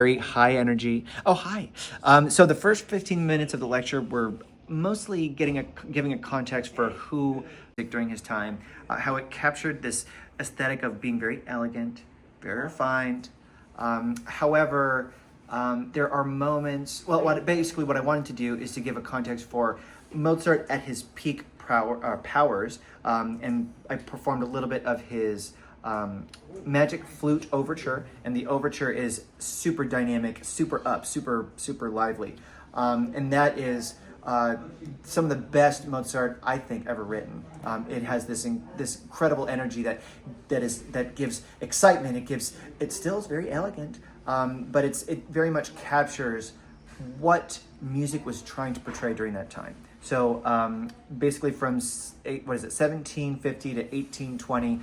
very high energy. Oh, hi. So the first 15 minutes of the lecture were mostly giving a context for who during his time, how it captured this aesthetic of being very elegant, very refined. However, there are moments. Well, what I wanted to do is to give a context for Mozart at his peak powers, and I performed a little bit of his Magic Flute Overture, and the overture is super dynamic, super lively, and that is some of the best Mozart I think ever written. It has this incredible energy that gives excitement. It still is very elegant, but it very much captures what music was trying to portray during that time. So basically from 1750 to 1820,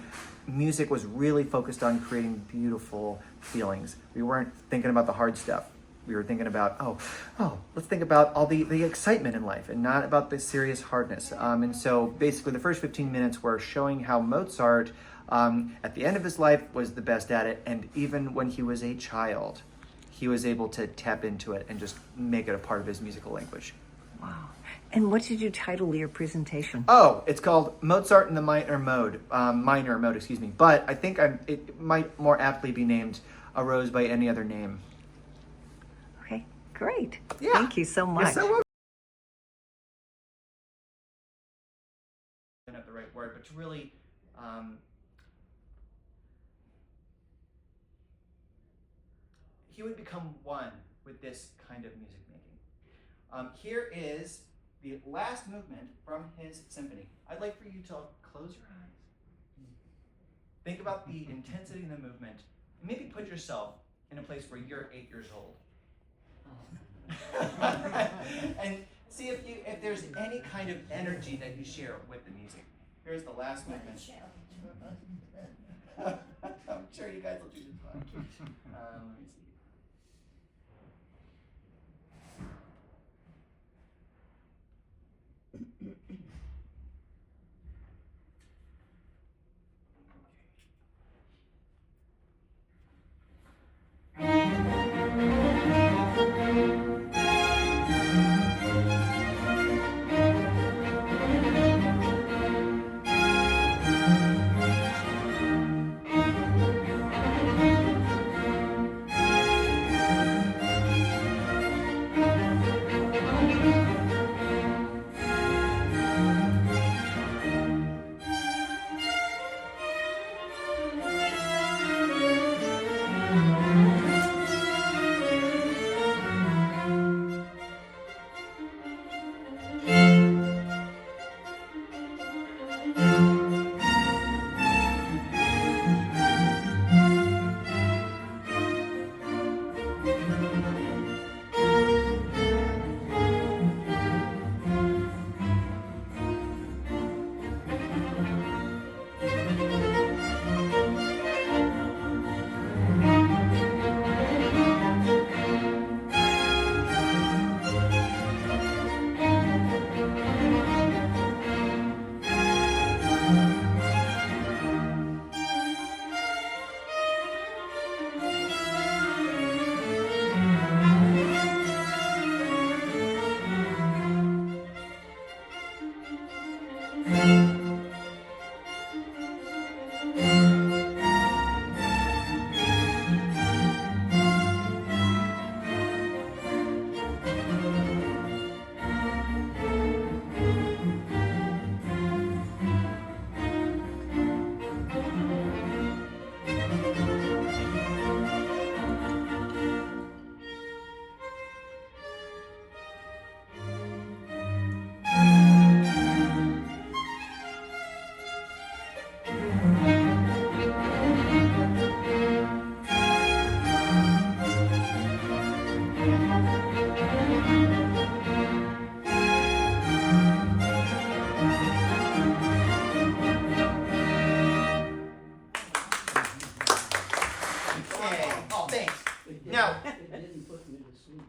music was really focused on creating beautiful feelings. We weren't thinking about the hard stuff. We were thinking about, let's think about all the excitement in life and not about the serious hardness. And so basically the first 15 minutes were showing how Mozart, at the end of his life, was the best at it. And even when he was a child, he was able to tap into it and just make it a part of his musical language. Wow. And what did you title your presentation? Oh, it's called Mozart in the minor mode, excuse me. But I think it might more aptly be named A Rose by Any Other Name. Okay, great. Yeah. Thank you so much. You're so welcome. I don't have the right word, but to really he would become one with this kind of music making. Here is the last movement from his symphony. I'd like for you to close your eyes. Think about the intensity in the movement. And maybe put yourself in a place where you're 8 years old. And see if there's any kind of energy that you share with the music. Here's the last movement. I'm sure you guys will do this fun. Let me see. Now,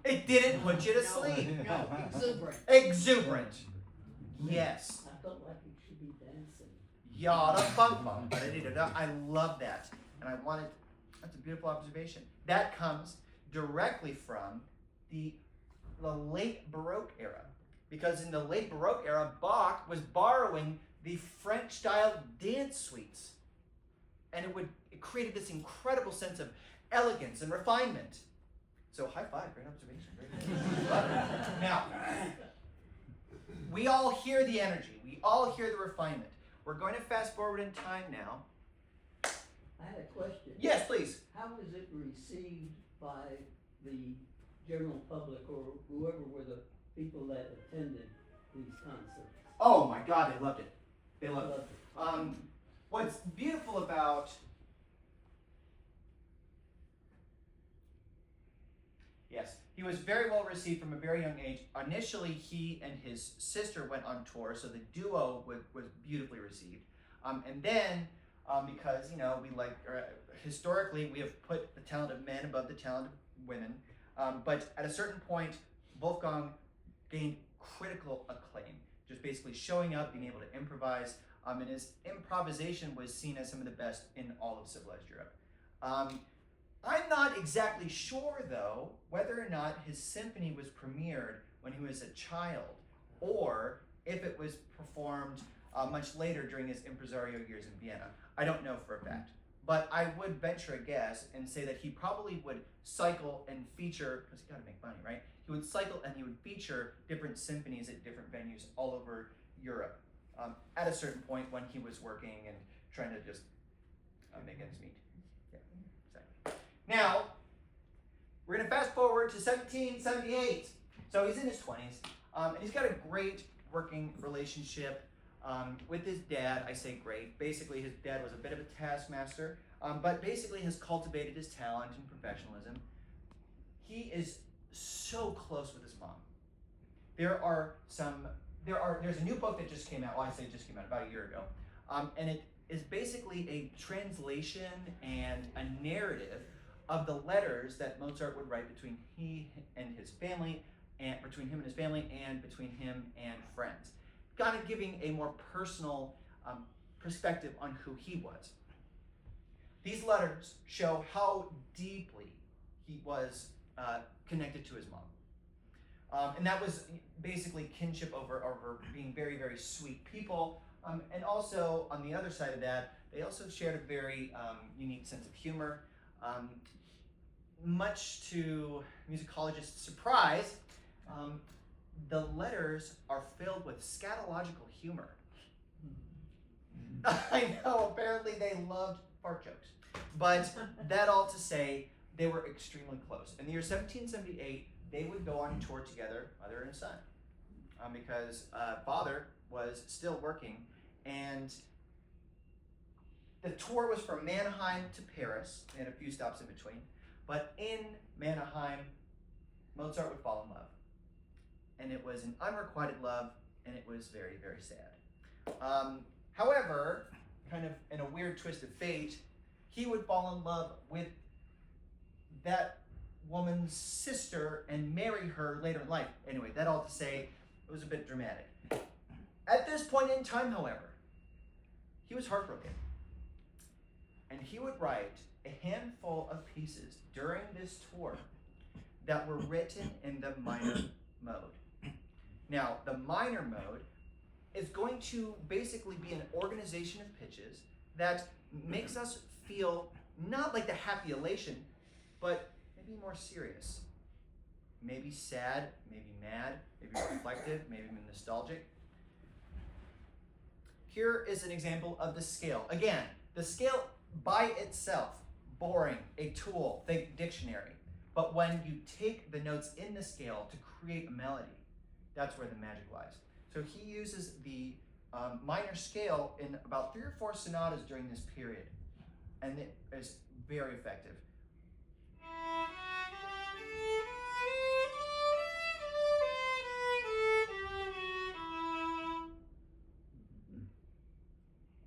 it didn't put you to sleep. No, exuberant. Exuberant. Yes. I felt like it should be dancing. Yada bum bum. I love that. And that's a beautiful observation. That comes directly from the late Baroque era. Because in the late Baroque era, Bach was borrowing the French-style dance suites. And it created this incredible sense of elegance and refinement. So high five, great observation. Great. Now, we all hear the energy. We all hear the refinement. We're going to fast forward in time now. I had a question. Yes, please. How was it received by the general public or whoever were the people that attended these concerts? Oh my God, they loved it. They loved Loved it. What's beautiful about Yes, he was very well received from a very young age. Initially, he and his sister went on tour, so the duo was beautifully received. And then, because we historically we have put the talent of men above the talent of women, but at a certain point, Wolfgang gained critical acclaim, just basically showing up, being able to improvise, and his improvisation was seen as some of the best in all of civilized Europe. I'm not exactly sure, though, whether or not his symphony was premiered when he was a child, or if it was performed much later during his impresario years in Vienna. I don't know for a fact. But I would venture a guess and say that he probably would cycle and feature, because he's got to make money, right? He would cycle and he would feature different symphonies at different venues all over Europe at a certain point when he was working and trying to just make ends meet. Yeah, exactly. Now, we're going to fast forward to 1778. So he's in his 20s, and he's got a great working relationship with his dad. I say great. Basically, his dad was a bit of a taskmaster, but basically has cultivated his talent and professionalism. He is so close with his mom. There's a new book that just came out. Well, I say just came out about a year ago, and it is basically a translation and a narrative of the letters that Mozart would write between he and his family, and between him and his family, and between him and friends, kind of giving a more personal perspective on who he was. These letters show how deeply he was connected to his mom. And that was basically kinship over being very, very sweet people. And also, on the other side of that, they also shared a very unique sense of humor. Much to musicologists' surprise, the letters are filled with scatological humor. I know, apparently they loved fart jokes. But that all to say, they were extremely close. In the year 1778, they would go on tour together, mother and son, because father was still working, and the tour was from Mannheim to Paris. They had a few stops in between. But in Mannheim, Mozart would fall in love. And it was an unrequited love, and it was very, very sad. However, kind of in a weird twist of fate, he would fall in love with that woman's sister and marry her later in life. Anyway, that all to say, it was a bit dramatic. At this point in time, however, he was heartbroken. And he would write a handful of pieces during this tour that were written in the minor mode. Now, the minor mode is going to basically be an organization of pitches that makes us feel not like the happy elation, but maybe more serious. Maybe sad, maybe mad, maybe reflective, maybe nostalgic. Here is an example of the scale. Again, the scale by itself, boring, a tool, think dictionary. But when you take the notes in the scale to create a melody, that's where the magic lies. So he uses the minor scale in about 3 or 4 sonatas during this period, and it is very effective.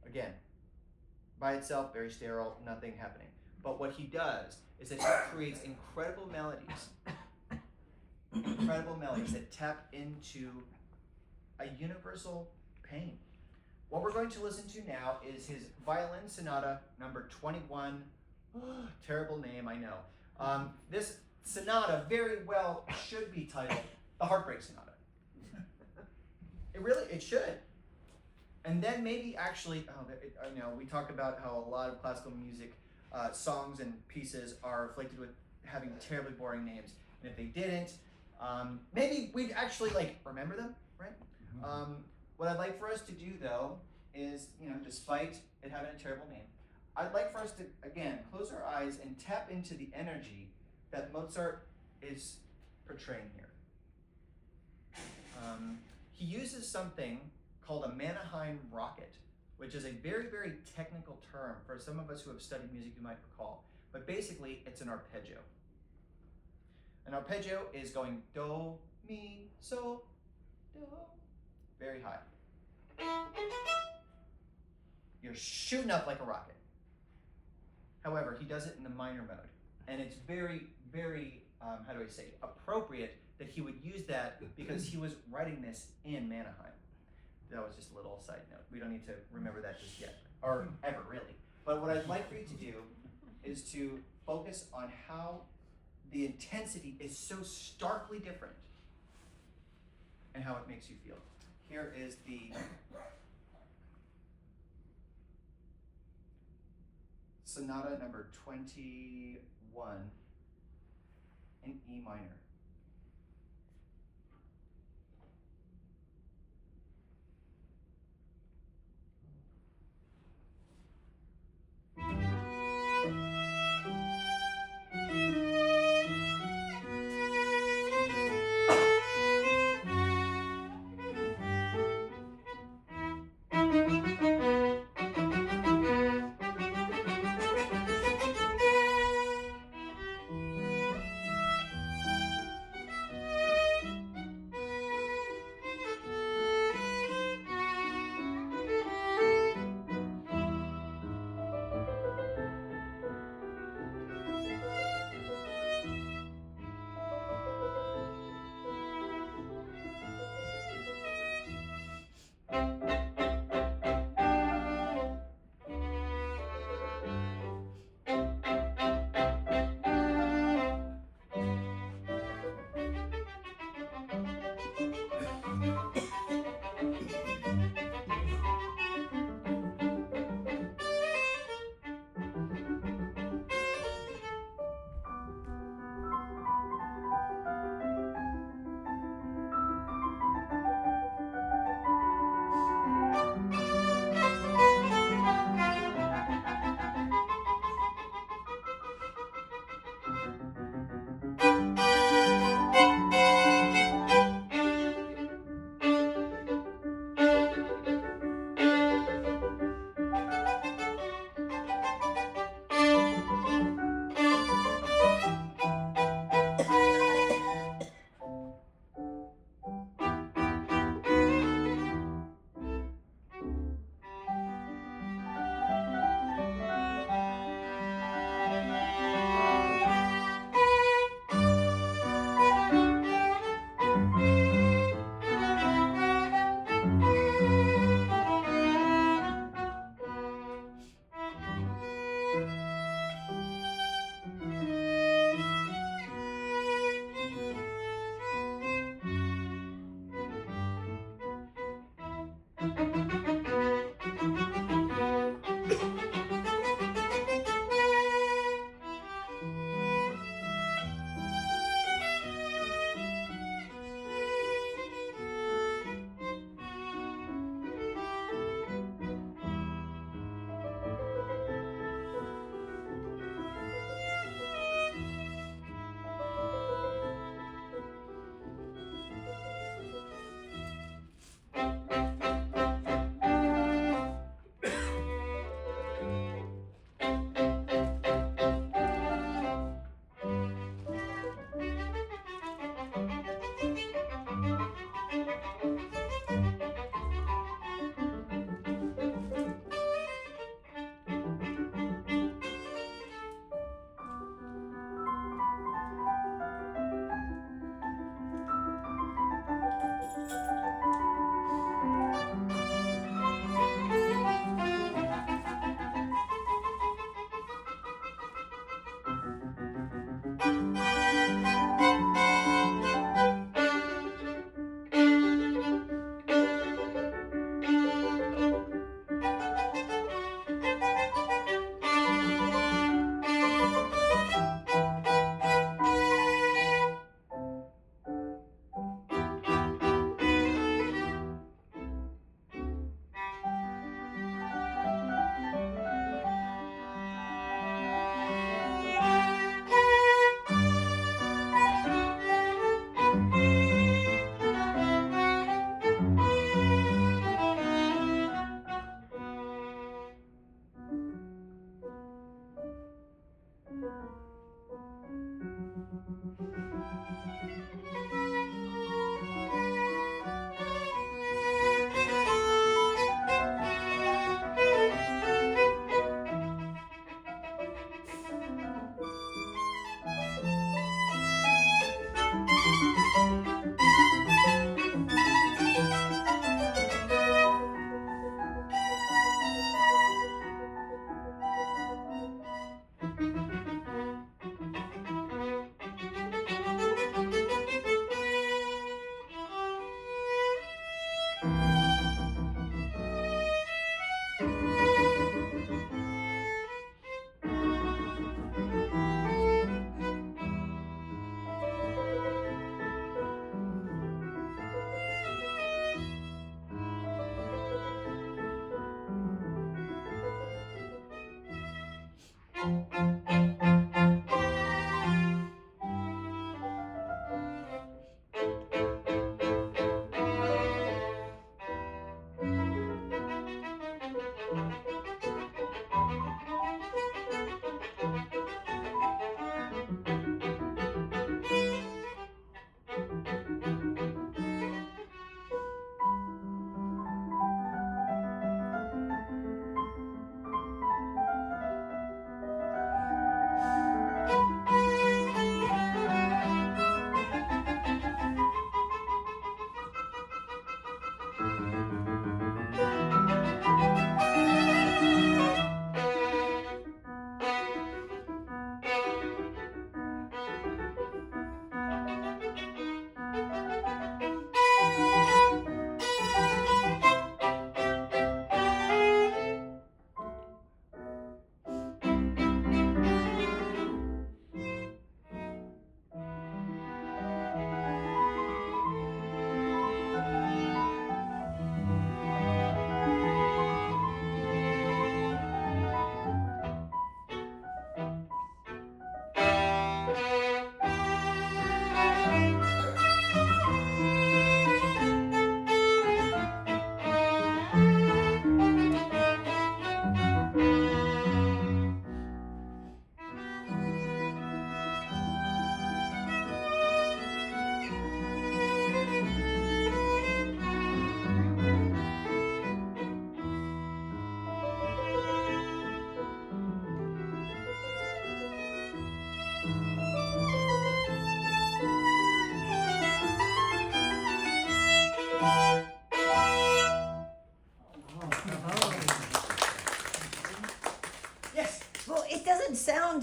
Again, by itself, very sterile, nothing happening. But what he does is that he creates incredible melodies that tap into a universal pain. What we're going to listen to now is his Violin Sonata number 21. Terrible name, I know. This sonata very well should be titled the Heartbreak Sonata. It should. And then maybe actually, I know we talk about how a lot of classical music songs and pieces are afflicted with having terribly boring names. And if they didn't, maybe we'd actually like remember them, right? What I'd like for us to do though is, despite it having a terrible name, I'd like for us to, again, close our eyes and tap into the energy that Mozart is portraying here. He uses something called a Mannheim rocket, which is a very, very technical term for some of us who have studied music you might recall. But basically, it's an arpeggio. An arpeggio is going do, mi, so, do, very high. You're shooting up like a rocket. However, he does it in the minor mode. And it's very, very, appropriate that he would use that because he was writing this in Mannheim. That was just a little side note. We don't need to remember that just yet, or ever really. But what I'd like for you to do is to focus on how the intensity is so starkly different and how it makes you feel. Here is the Sonata number 21 in E minor.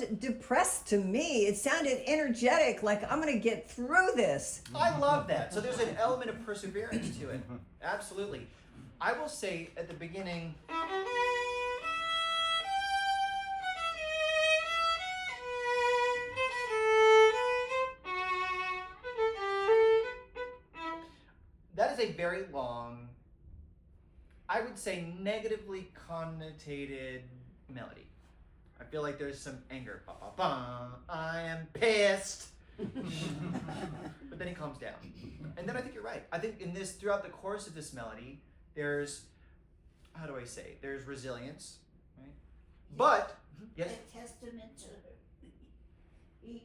sounded depressed to me. It sounded energetic, like I'm going to get through this. I love that. So there's an element of perseverance to it. Absolutely. I will say at the beginning, that is a very long, I would say negatively connotated melody. I feel like there's some anger. Ba, ba, ba, I am pissed. But then he calms down. And then I think you're right. I think throughout the course of this melody, there's, how do I say, there's resilience, right? But, yes? A testament to her. He's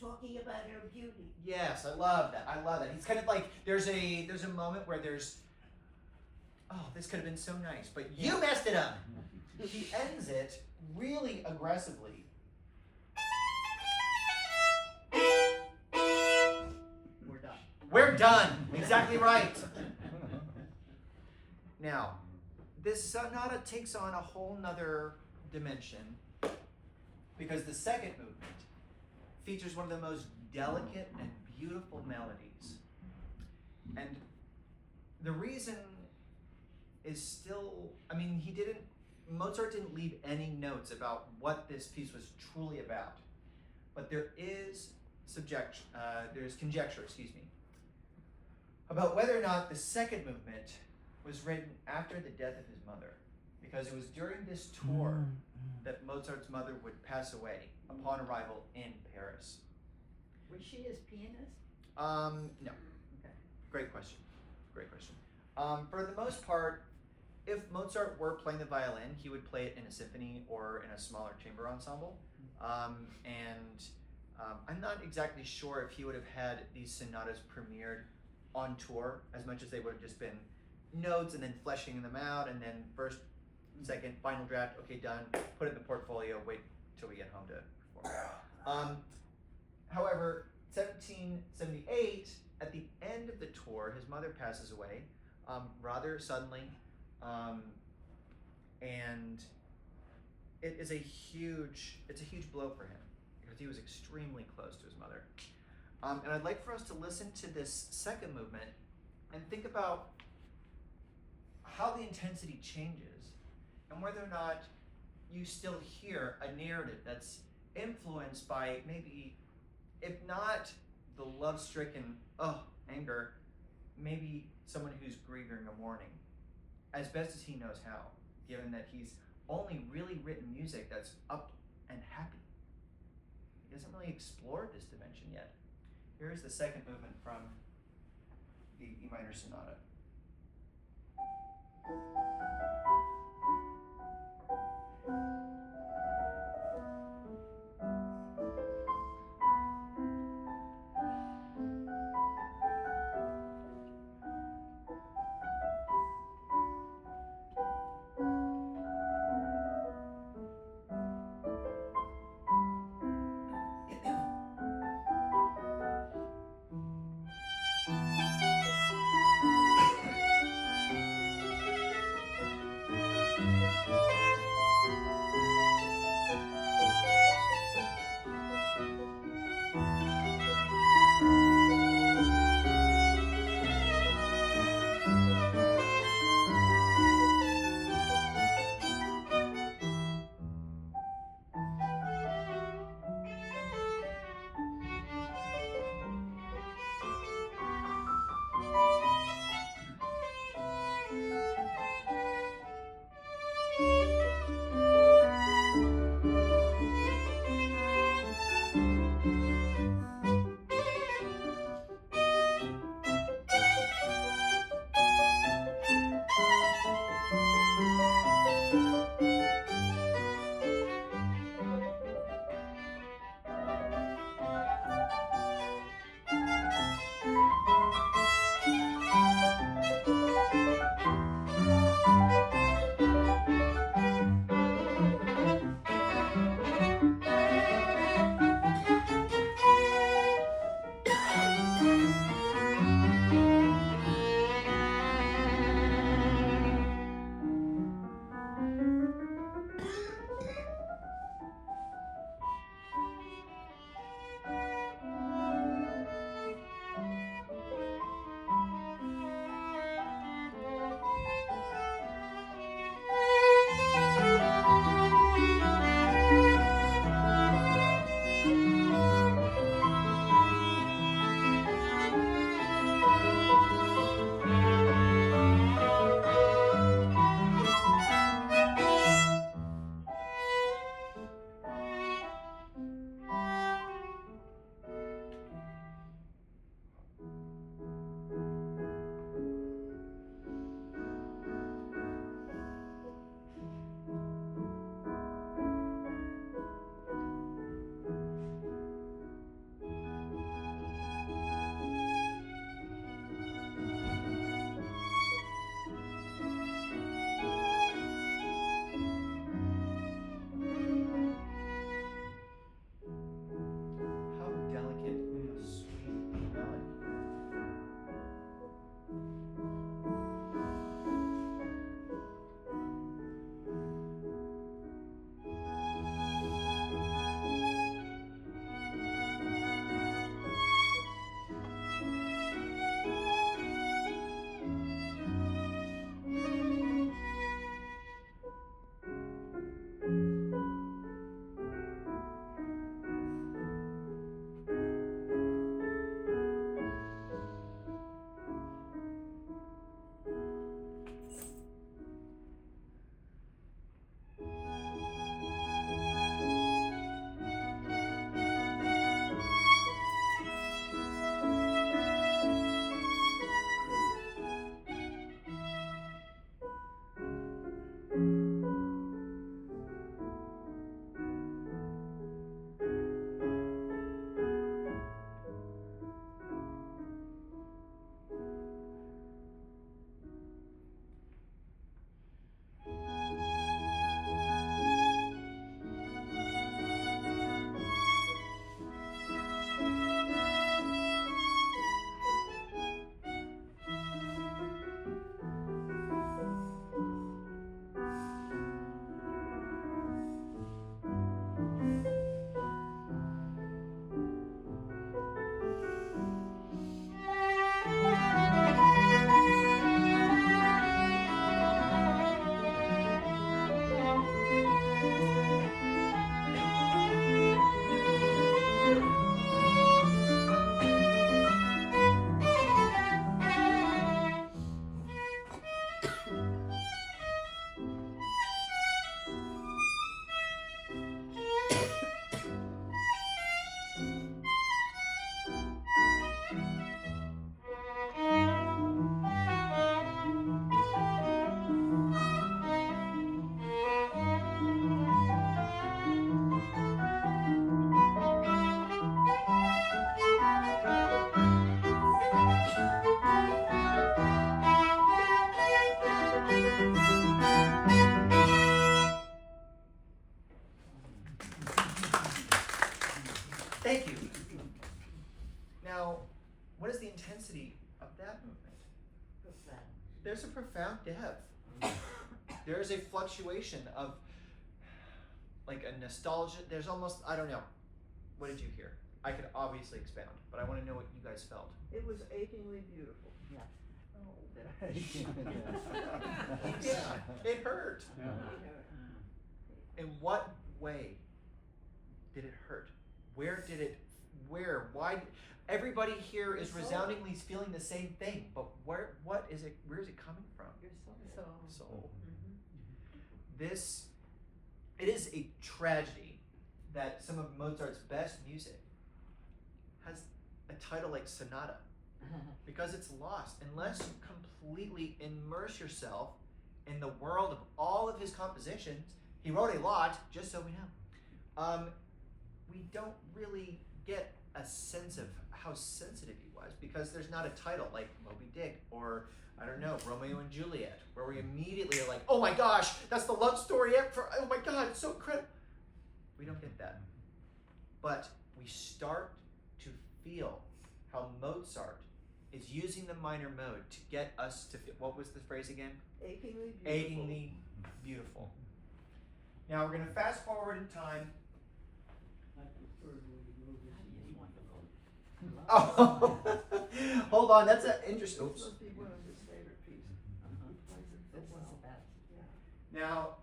talking about her beauty. Yes, I love that. I love that. He's kind of like, there's a moment where there's, oh, this could have been so nice, but you messed it up. He ends it really aggressively. We're done. We're done. Exactly right. Now, this sonata takes on a whole nother dimension because the second movement features one of the most delicate and beautiful melodies. And the reason is still, I mean, Mozart didn't leave any notes about what this piece was truly about. But there is conjecture, about whether or not the second movement was written after the death of his mother. Because it was during this tour that Mozart's mother would pass away upon arrival in Paris. Was she his pianist? No. Okay. Great question. For the most part, if Mozart were playing the violin, he would play it in a symphony or in a smaller chamber ensemble. I'm not exactly sure if he would have had these sonatas premiered on tour as much as they would have just been notes and then fleshing them out and then first, second, final draft, okay, done, put it in the portfolio, wait till we get home to perform. However, 1778, at the end of the tour, his mother passes away rather suddenly, and it's a huge blow for him because he was extremely close to his mother. And I'd like for us to listen to this second movement and think about how the intensity changes and whether or not you still hear a narrative that's influenced by maybe, if not the love-stricken, anger, maybe someone who's grieving or mourning, as best as he knows how, given that he's only really written music that's up and happy. He hasn't really explored this dimension yet. Here's the second movement from the E minor sonata. there's a profound depth. There is a fluctuation of like a nostalgia. There's almost, I don't know. What did you hear? I could obviously expound, but I want to know what you guys felt. It was achingly beautiful. Yeah, it hurt. In what way did it hurt? Why? Everybody here is resoundingly feeling the same thing, but where is it coming from? Your soul. Soul. It is a tragedy that some of Mozart's best music has a title like sonata, because it's lost unless you completely immerse yourself in the world of all of his compositions. He wrote a lot, just so we know. We don't really get a sense of how sensitive he was, because there's not a title like Moby Dick or, I don't know, Romeo and Juliet, where we immediately are like, oh my gosh, that's the love story ever. Oh my God, it's so incredible. We don't get that. But we start to feel how Mozart is using the minor mode to get us to feel, what was the phrase again? Achingly beautiful. Achingly beautiful. Now we're going to fast forward in time. I prefer when you move this. Oh, hold on, that's an interesting. It's Oops. supposed to be one of his favorite pieces. He plays it so well. Yeah. Now,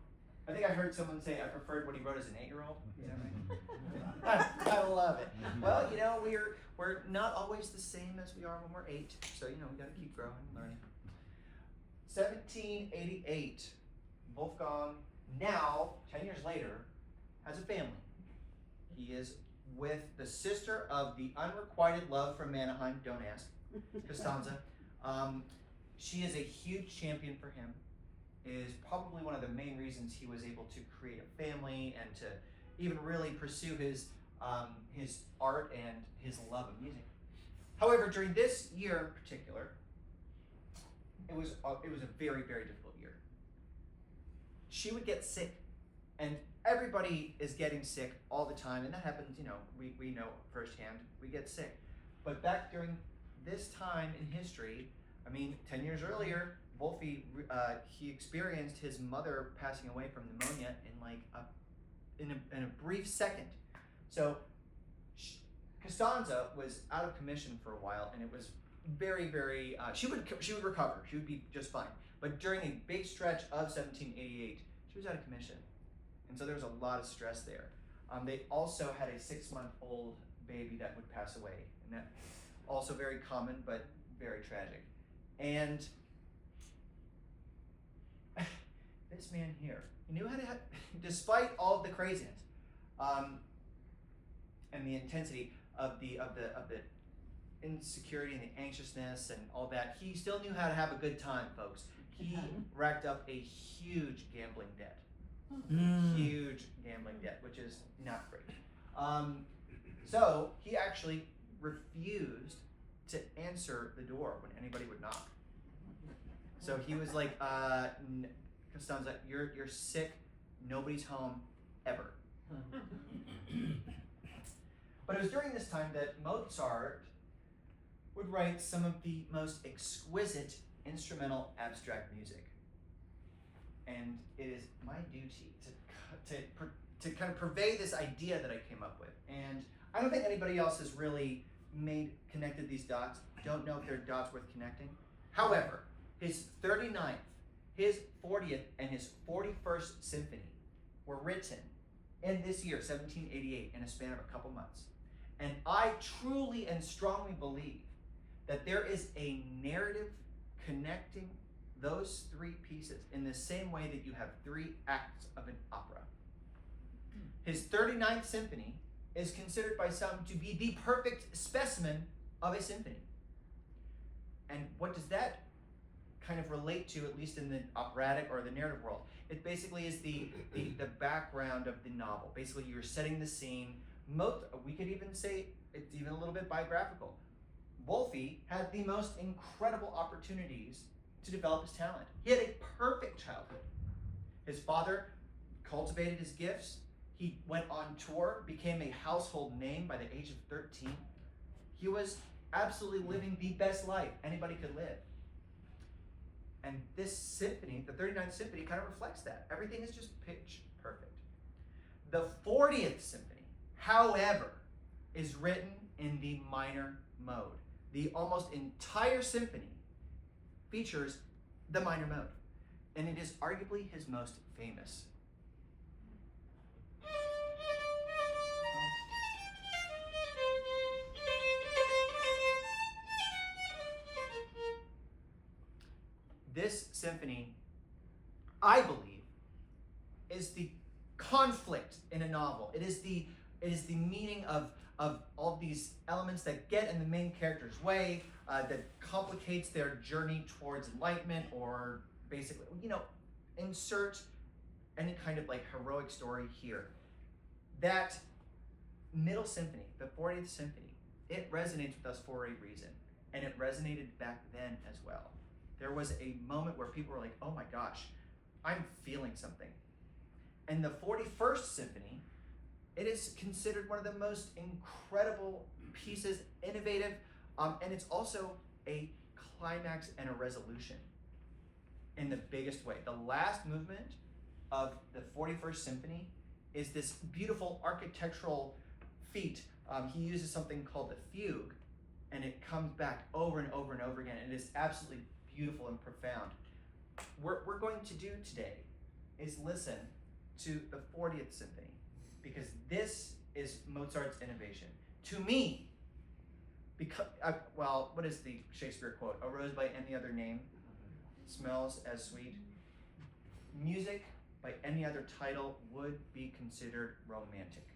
I think I heard someone say I preferred what he wrote as an 8-year-old. Is that right? I love it. Well, you know, we're not always the same as we are when we're 8, so you know we got to keep growing and learning. 1788, Wolfgang, now 10 years later, has a family. He is with the sister of the unrequited love from Mannheim. Don't ask, Costanza. She is a huge champion for him. Is probably one of the main reasons he was able to create a family and to even really pursue his art and his love of music. However, during this year in particular, it was a very, very difficult year. She would get sick, and everybody is getting sick all the time, and that happens, you know, we know firsthand, we get sick. But back during this time in history, I mean, 10 years earlier, Wolfie, he experienced his mother passing away from pneumonia in a brief second. So Costanza was out of commission for a while, and it was very, very. She would recover. She would be just fine. But during a big stretch of 1788, she was out of commission, and so there was a lot of stress there. They also had a 6-month-old baby that would pass away, and that also very common, but very tragic. And this man here, he knew how to, despite all of the craziness, and the intensity of the insecurity and the anxiousness and all that, he still knew how to have a good time, folks. He racked up a huge gambling debt. Huge gambling debt, which is not great. So he actually refused to answer the door when anybody would knock. So he was like, Costanza, you're sick, nobody's home, ever. But it was during this time that Mozart would write some of the most exquisite instrumental abstract music. And it is my duty to kind of purvey this idea that I came up with. And I don't think anybody else has really connected these dots. Don't know if they're dots worth connecting. However, his 39th, his 40th, and his 41st symphony were written in this year, 1788, in a span of a couple months. And I truly and strongly believe that there is a narrative connecting those 3 pieces in the same way that you have 3 acts of an opera. His 39th symphony is considered by some to be the perfect specimen of a symphony. And what does that kind of relate to, at least in the operatic or the narrative world? It basically is the background of the novel. Basically, you're setting the scene. We could even say it's even a little bit biographical. Wolfie had the most incredible opportunities to develop his talent. He had a perfect childhood. His father cultivated his gifts. He went on tour, became a household name by the age of 13. He was absolutely living the best life anybody could live. And this symphony, the 39th symphony, kind of reflects that. Everything is just pitch perfect. The 40th symphony, however, is written in the minor mode. The almost entire symphony features the minor mode, and it is arguably his most famous. This symphony, I believe, is the conflict in a novel. It is the meaning of all these elements that get in the main character's way, that complicates their journey towards enlightenment, or basically, insert any kind of like heroic story here. That middle symphony, the 40th symphony, it resonates with us for a reason, and it resonated back then as well. There was a moment where people were like, oh my gosh, I'm feeling something. And the 41st symphony, it is considered one of the most incredible pieces, innovative, and it's also a climax and a resolution in the biggest way. The last movement of the 41st symphony is this beautiful architectural feat. He uses something called a fugue, and it comes back over and over and over again. And it is absolutely beautiful and profound. What we're going to do today is listen to the 40th symphony, because this is Mozart's innovation. To me, because, what is the Shakespeare quote? A rose by any other name smells as sweet. Music by any other title would be considered romantic.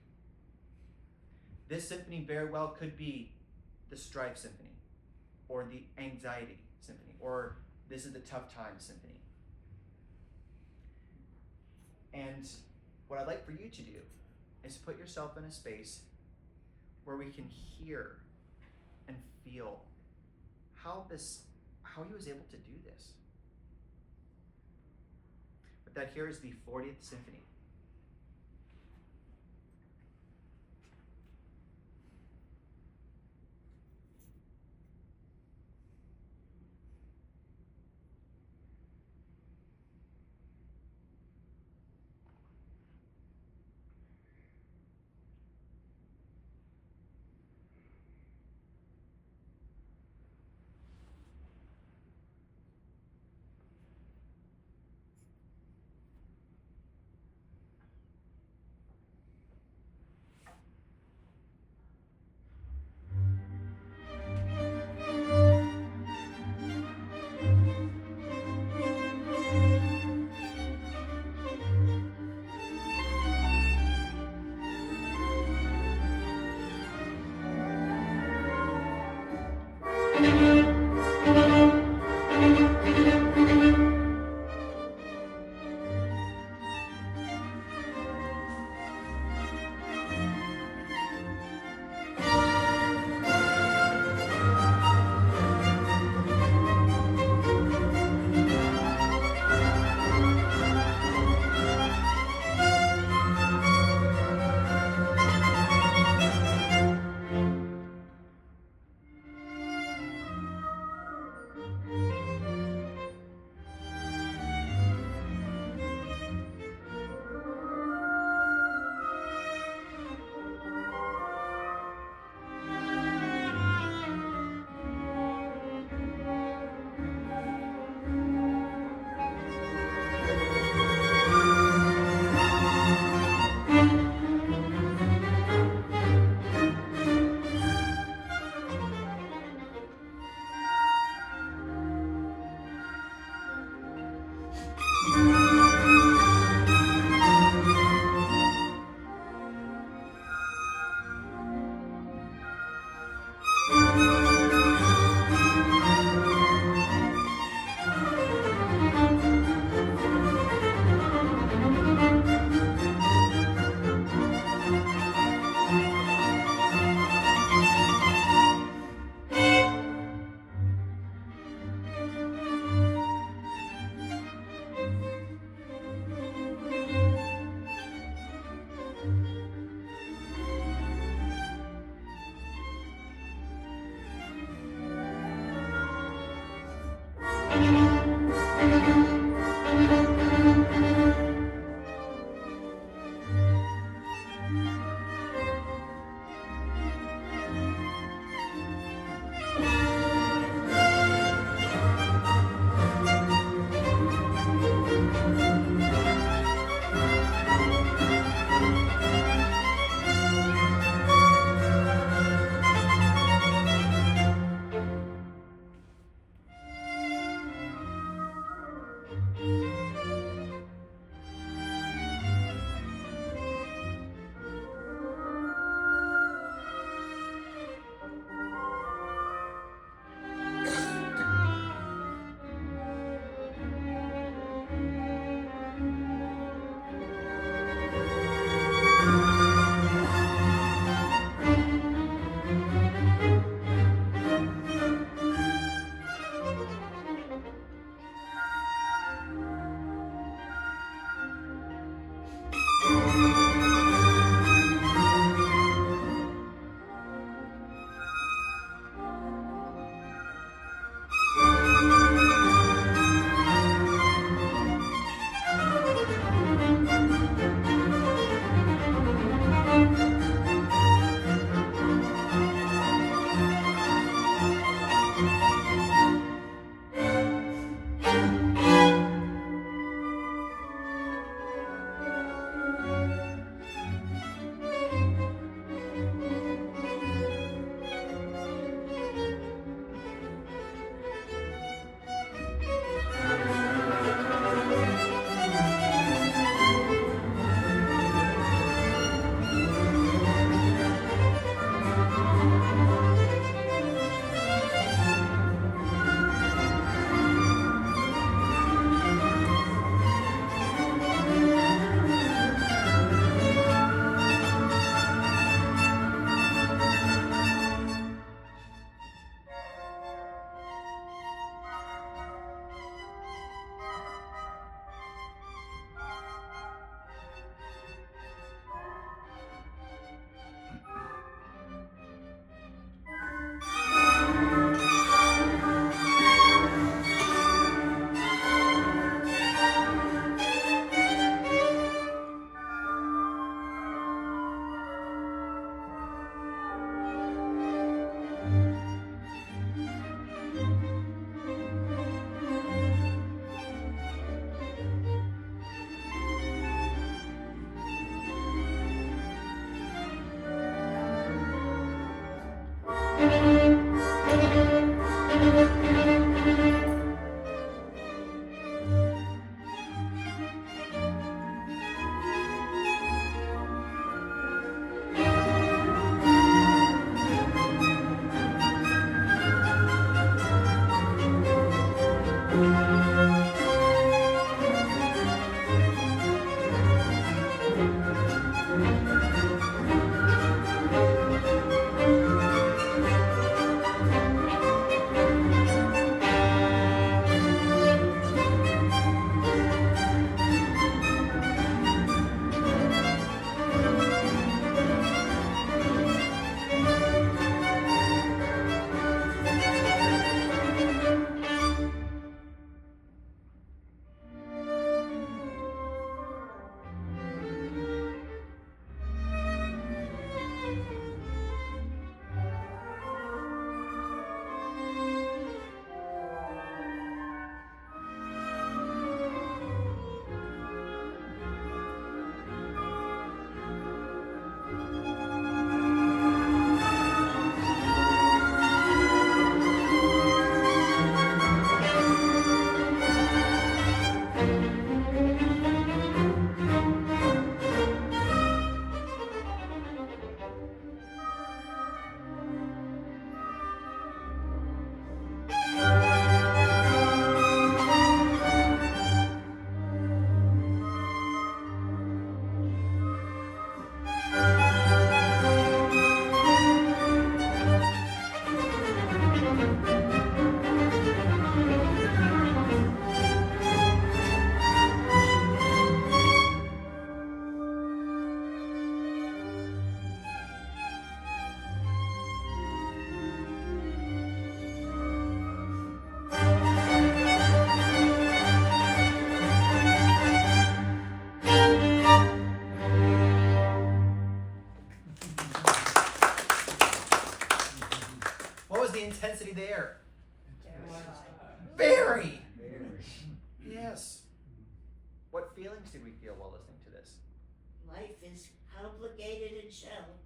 This symphony very well could be the Strife Symphony, or the Anxiety Symphony, or This is the Tough Time Symphony. And what I'd like for you to do is put yourself in a space where we can hear and feel how he was able to do this. But that here is the 40th Symphony.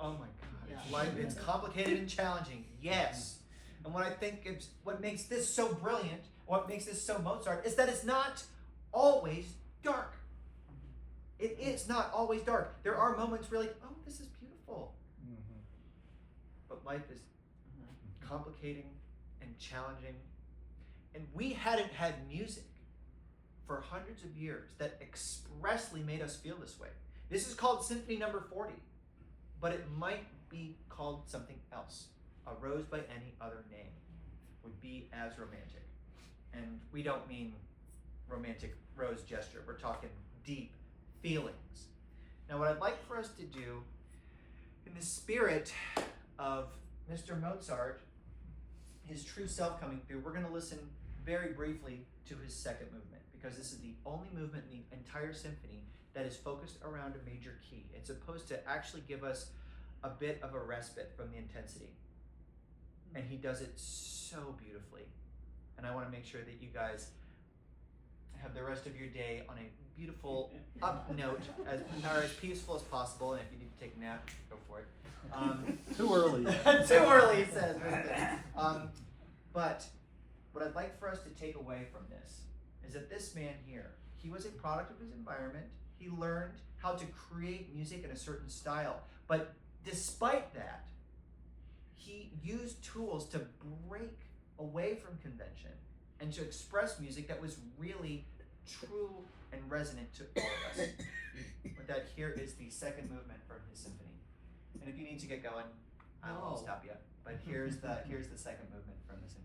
Oh my God, Yeah. it's complicated and challenging, yes. And what I think is, what makes this so brilliant, what makes this so Mozart, is that it's not always dark. It is not always dark. There are moments where you're like, oh, this is beautiful. But life is complicating and challenging. And we hadn't had music for hundreds of years that expressly made us feel this way. This is called Symphony Number 40, but it might be called something else. A rose by any other name would be as romantic. And we don't mean romantic rose gesture. We're talking deep feelings. Now, what I'd like for us to do, in the spirit of Mr. Mozart, his true self coming through, we're going to listen very briefly to his second movement, because this is the only movement in the entire symphony that is focused around a major key. It's supposed to actually give us a bit of a respite from the intensity. And he does it so beautifully. And I want to make sure that you guys have the rest of your day on a beautiful up note, as peaceful as possible. And if you need to take a nap, go for it. Too early. Too early, he says. But what I'd like for us to take away from this is that this man here, he was a product of his environment. He learned how to create music in a certain style. But despite that, he used tools to break away from convention and to express music that was really true and resonant to all of us. With that, here is the second movement from his symphony. And if you need to get going, I won't stop you. But here's the second movement from the symphony.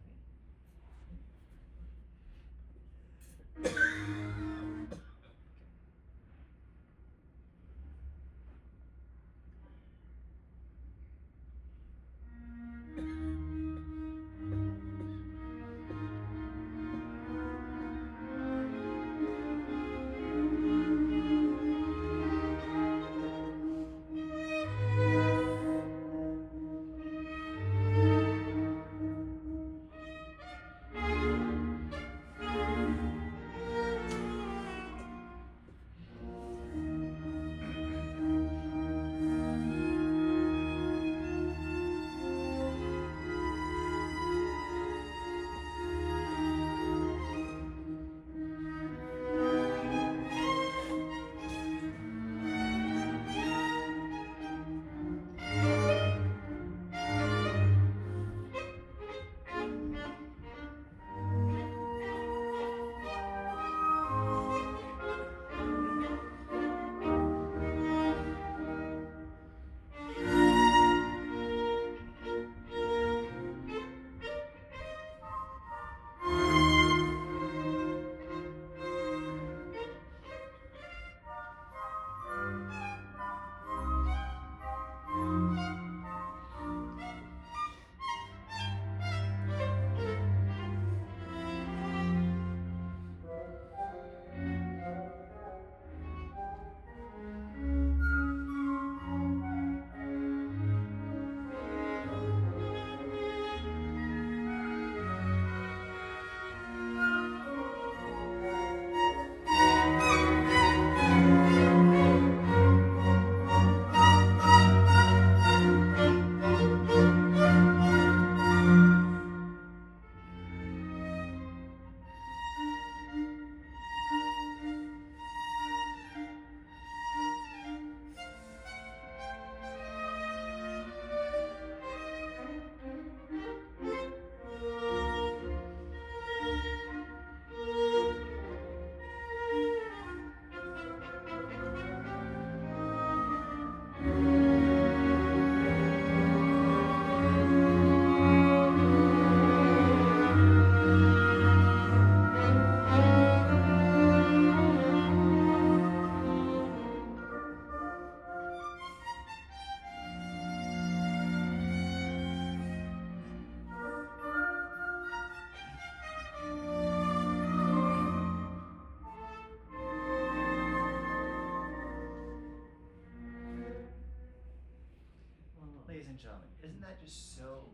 Ladies and gentlemen, isn't that just so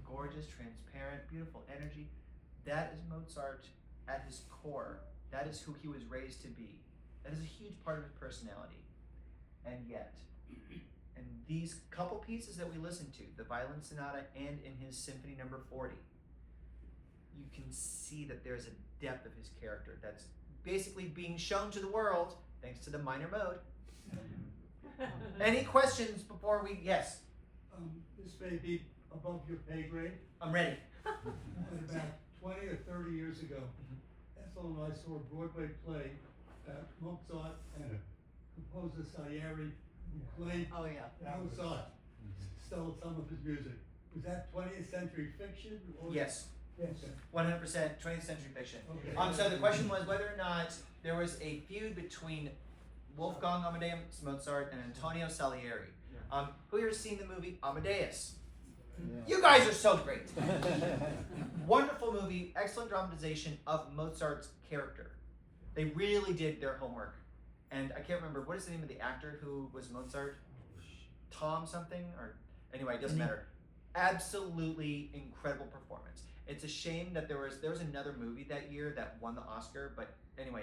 gorgeous, transparent, beautiful energy? That is Mozart at his core. That is who he was raised to be. That is a huge part of his personality. And yet, And these couple pieces that we listened to, the Violin Sonata and in his Symphony Number 40, you can see that there's a depth of his character that's basically being shown to the world thanks to the minor mode. Any questions before we, yes, This may be above your pay grade, I'm ready. but about 20 or 30 years ago, Ethel and I saw a Broadway play about Mozart and composer Salieri, who played Oh yeah. Mozart, stole some of his music. Was that 20th century fiction? Or Yes, Yes. 100% 20th century fiction. Okay. So the question was whether or not there was a feud between Wolfgang Amadeus Mozart and Antonio Salieri. Who here has seen the movie Amadeus? You guys are so great. Wonderful movie, excellent dramatization of Mozart's character. They really did their homework. And I can't remember, what is the name of the actor who was Mozart? Tom something? Or anyway, it doesn't matter. Absolutely incredible performance. It's a shame that there was another movie that year that won the Oscar, but anyway,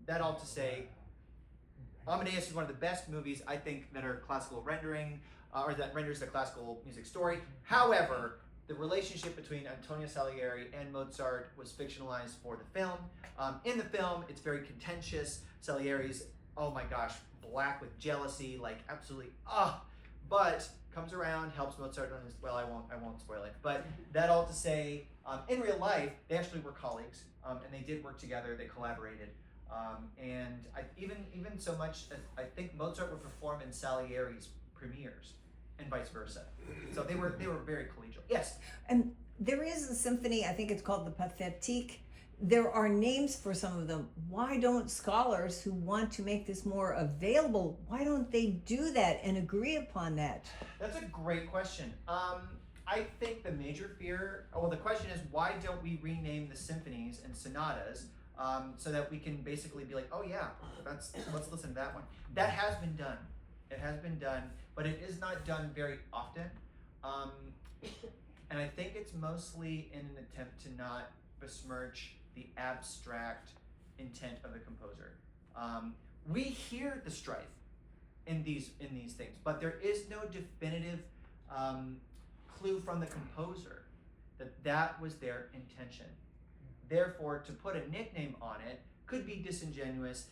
that all to say, Amadeus is one of the best movies, I think, that are classical rendering, or that renders the classical music story. However, the relationship between Antonio Salieri and Mozart was fictionalized for the film. In the film, it's very contentious. Salieri's, oh my gosh, black with jealousy, like absolutely, but comes around, helps Mozart on his, well, I won't spoil it, but that all to say, in real life, they actually were colleagues, and they did work together, they collaborated. And even so much, I think Mozart would perform in Salieri's premieres, and vice versa. So they were very collegial. Yes. And there is a symphony, I think it's called the Pathétique. There are names for some of them. Why don't scholars who want to make this more available, why don't they do that and agree upon that? That's a great question. I think the major fear, the question is, why don't we rename the symphonies and sonatas so that we can basically be like, oh yeah, let's listen to that one. That has been done. It has been done, but it is not done very often. And I think it's mostly in an attempt to not besmirch the abstract intent of the composer. We hear the strife in these things, but there is no definitive clue from the composer that was their intention. Therefore, to put a nickname on it could be disingenuous.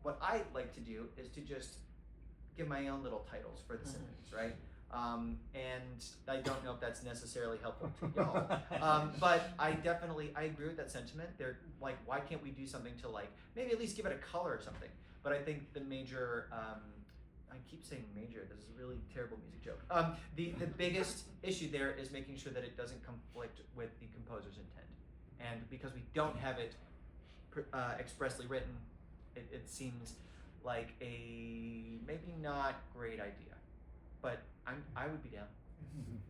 What I like to do is to just give my own little titles for the symphonies, right? And I don't know if that's necessarily helpful to y'all. But I agree with that sentiment. They're like, why can't we do something to like, maybe at least give it a color or something? But I think the major, I keep saying major, this is a really terrible music joke. The biggest issue there is making sure that it doesn't conflict with the composer's intent. And because we don't have it expressly written, it seems like a maybe not great idea. But I would be down.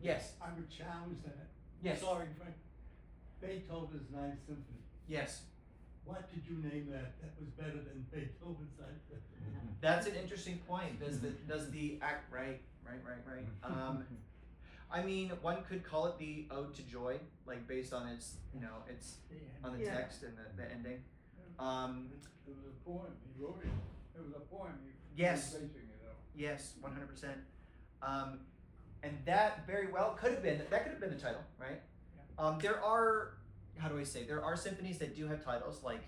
Yes. I would challenge that. Yes. Sorry, Frank. Beethoven's Ninth Symphony. Yes. What did you name that? That was better than Beethoven's Ninth Symphony. That's an interesting point. Does the act right? I mean, one could call it the Ode to Joy, like based on its, it's on the text and the ending. It was a poem. He wrote it. It was a poem. Yes. He was basing it on. Yes, 100%. And that very well could have been the title, right? There are, there are symphonies that do have titles, like,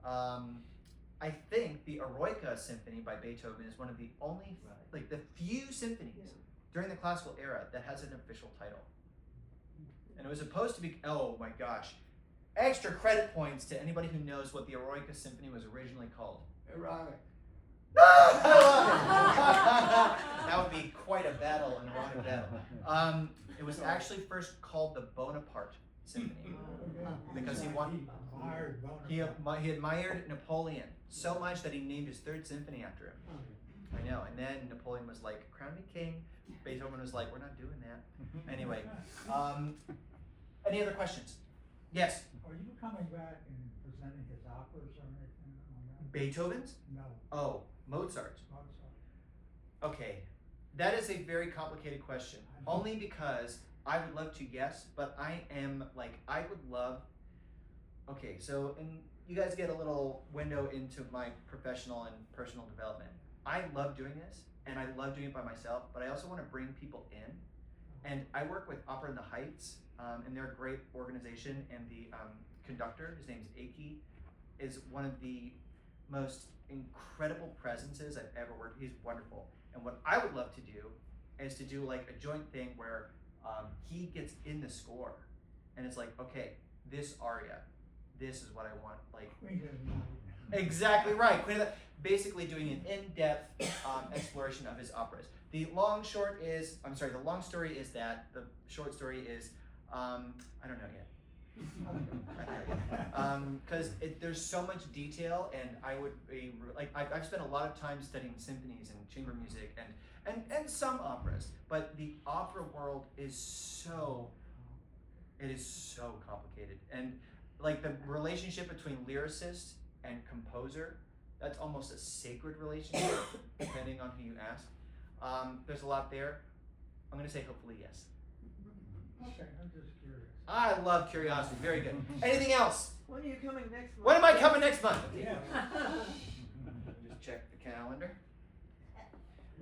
I think the Eroica Symphony by Beethoven is one of the only, like the few symphonies during the classical era that has an official title. And it was supposed to be, oh my gosh, extra credit points to anybody who knows what the Eroica Symphony was originally called. Erotic. I love it. That would be quite a battle, an erotic battle. It was actually first called the Bonaparte Symphony because he admired Napoleon so much that he named his third symphony after him. I know, and then Napoleon was like, crown me king. Beethoven was like, we're not doing that. Anyway, any other questions? Yes? Are you coming back and presenting his operas or anything on that? Beethoven's? No, Oh, Mozart. Mozart. Okay, that is a very complicated question. Only because I would love to, yes, but I would love, okay, so, and you guys get a little window into my professional and personal development. I love doing this, and I love doing it by myself, but I also want to bring people in. And I work with Opera in the Heights, and they're a great organization, and the conductor, his name's Aki, is one of the most incredible presences I've ever worked with. He's wonderful. And what I would love to do is to do like a joint thing where he gets in the score, and it's like, okay, this aria, this is what I want, like, exactly right. Basically doing an in-depth exploration of his operas. The long story is that, the short story is, I don't know yet. Because there's so much detail, and I would be, like, I've spent a lot of time studying symphonies and chamber music and some operas, but the opera world is so complicated. And like the relationship between lyricist and composer, that's almost a sacred relationship, depending on who you ask. There's a lot there. I'm going to say hopefully yes. Okay, I'm just curious. I love curiosity. Very good. Anything else? When are you coming next month? When am I coming next month? Yeah. Just check the calendar.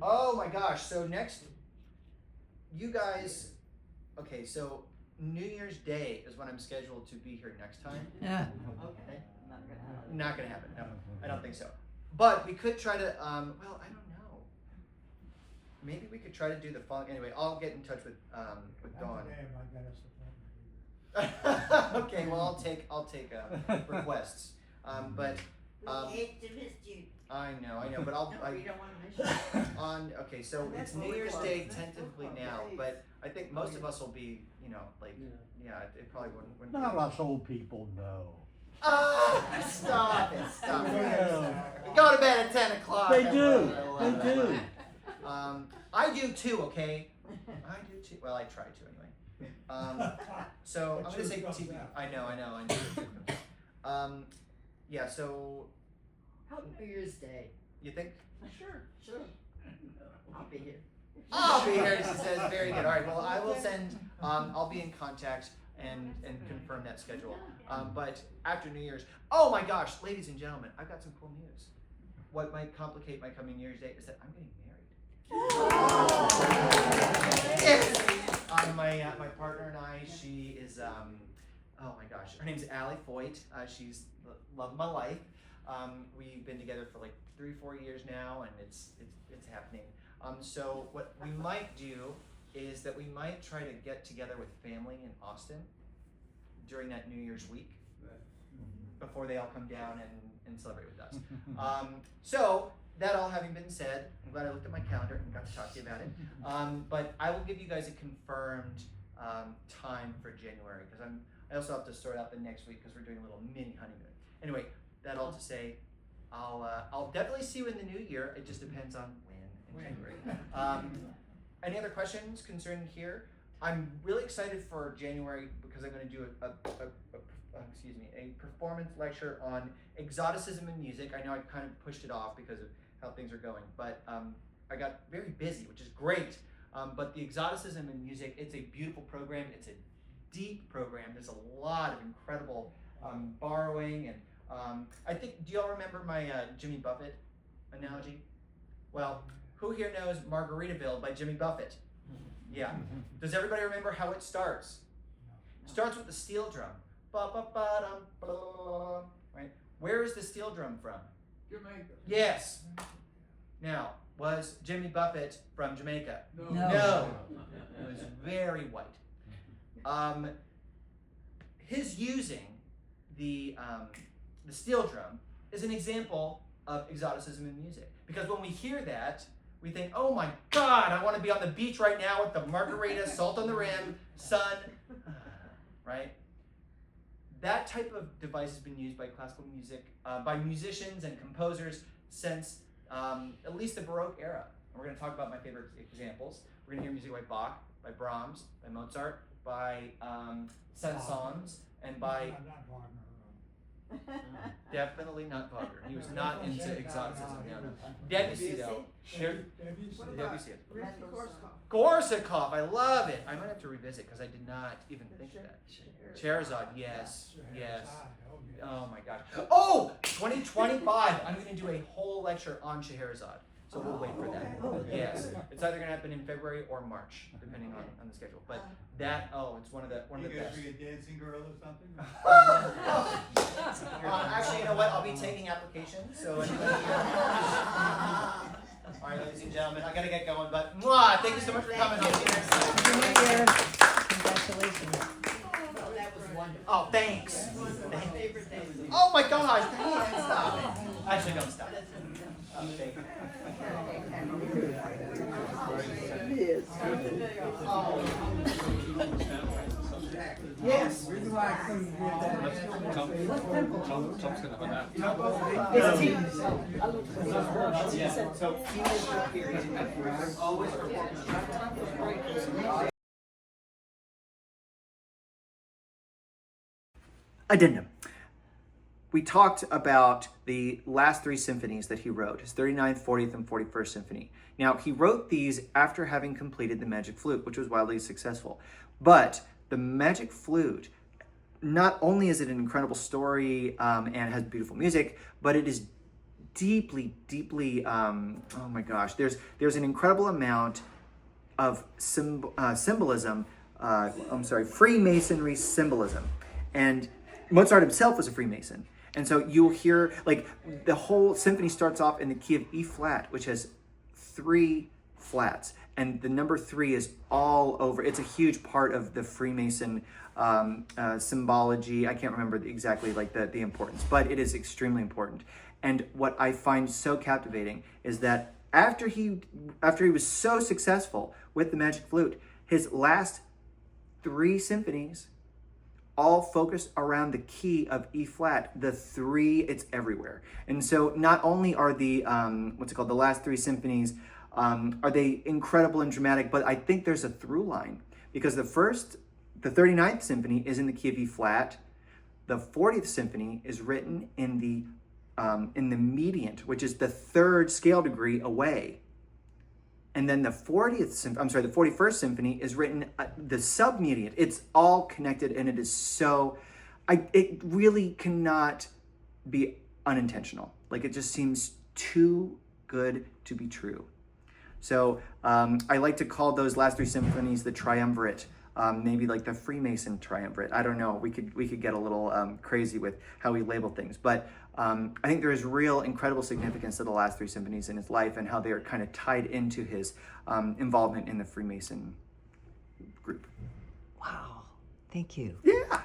Oh my gosh. So next, you guys, okay, so New Year's Day is when I'm scheduled to be here next time. Yeah. Okay. Not gonna happen. Not gonna happen. No, I don't think so. But we could try to. Well, I don't know. Maybe we could try to do the following. Anyway, I'll get in touch with Dawn. Okay. Well, I'll take requests. But We hate to miss you. I know. But No, we don't want to miss you. Okay, so And that's it's New really Year's close. Day That's tentatively so close. now, Days. but I think most of us will be, like, Yeah. it probably wouldn't None of be. us old people know. Ah, stop it, stop it. Yeah. Go to bed at 10 o'clock. They do, I they do. I do too, okay? I do too. Well, I try to anyway. So I'm But gonna say yours comes TV. out. I know. Yeah, so How New Year's Day? you think? Sure. I'll be here. I'll be here, she says. Very good. All right, well, I will send, I'll be in contact and confirm that schedule. But after New Year's, oh my gosh, ladies and gentlemen, I've got some cool news. What might complicate my coming New Year's Day is that I'm getting married. Yes. My partner and I, she is, oh my gosh, her name's Allie Foyt. She's the love of my life. We've been together for like 3-4 years now, and it's happening. So what we might do is that we might try to get together with family in Austin during that New Year's week before they all come down and celebrate with us. So that all having been said, I'm glad I looked at my calendar and got to talk to you about it. But I will give you guys a confirmed time for January, because I also have to sort out the next week because we're doing a little mini honeymoon. Anyway, that all to say, I'll definitely see you in the new year. It just depends on when in January. Any other questions concerning here? I'm really excited for January because I'm going to do a performance lecture on exoticism in music. I know I kind of pushed it off because of how things are going, but I got very busy, which is great. But the exoticism in music, it's a beautiful program. It's a deep program. There's a lot of incredible borrowing, and I think, do y'all remember my Jimmy Buffett analogy? Well, who here knows Margaritaville by Jimmy Buffett? Yeah. Does everybody remember how it starts? It starts with the steel drum. Ba ba ba dum ba. Right? Where is the steel drum from? Jamaica. Yes. Now, was Jimmy Buffett from Jamaica? No. No. It was very white. His using the steel drum is an example of exoticism in music, because when we hear that, we think, oh my God, I want to be on the beach right now with the margarita, salt on the rim, sun, right? That type of device has been used by classical music, by musicians and composers since at least the Baroque era. And we're going to talk about my favorite examples. We're going to hear music by Bach, by Brahms, by Mozart, by Saint-Saëns, and by Not Wagner. definitely not Wagner. He was not into exoticism. No. Debussy though. Debussy. Korsakov, I love it. I might have to revisit because I did not even think of that. Scheherazade, yes, yes. Oh my gosh. Oh, 2025, I'm going to do a whole lecture on Scheherazade. So we'll wait for that. Yes, it's either gonna happen in February or March, depending on the schedule. But that, it's one of the You guys best. be a dancing girl or something? Actually, you know what? I'll be taking applications. So anybody. All right, ladies and gentlemen, I gotta get going. But thank you so much for coming. I'll see you next time. Happy New Year. Congratulations. Oh, that was wonderful. Oh, thanks. My favorite day was Oh my gosh, thanks. Stop. Actually, don't stop. Thank you. Yes. Tom's gonna have a nap. It's team. Yeah. So team is here. Always Addendum. We talked about the last three symphonies that he wrote, his 39th, 40th, and 41st symphony. Now, he wrote these after having completed the Magic Flute, which was wildly successful. But the Magic Flute, not only is it an incredible story and has beautiful music, but it is deeply, deeply, oh my gosh, there's an incredible amount of symbolism, Freemasonry symbolism. And Mozart himself was a Freemason. And so you'll hear, like, the whole symphony starts off in the key of E flat, which has 3 flats. And the number 3 is all over. It's a huge part of the Freemason symbology. I can't remember exactly like the importance, but it is extremely important. And what I find so captivating is that after he was so successful with the Magic Flute, his last 3 symphonies all focused around the key of E flat. The 3, it's everywhere. And so not only are the, the last 3 symphonies, are they incredible and dramatic, but I think there's a through line, because the 39th symphony is in the key of E flat. The 40th symphony is written in the mediant, which is the 3rd scale degree away. And then the 41st symphony is written the submediant. It's all connected, and it is so, it really cannot be unintentional. Like, it just seems too good to be true. So I like to call those last 3 symphonies the triumvirate, maybe like the Freemason triumvirate. I don't know. We could get a little crazy with how we label things, but I think there is real incredible significance to the last 3 symphonies in his life and how they are kind of tied into his involvement in the Freemason group. Wow. Thank you. Yeah.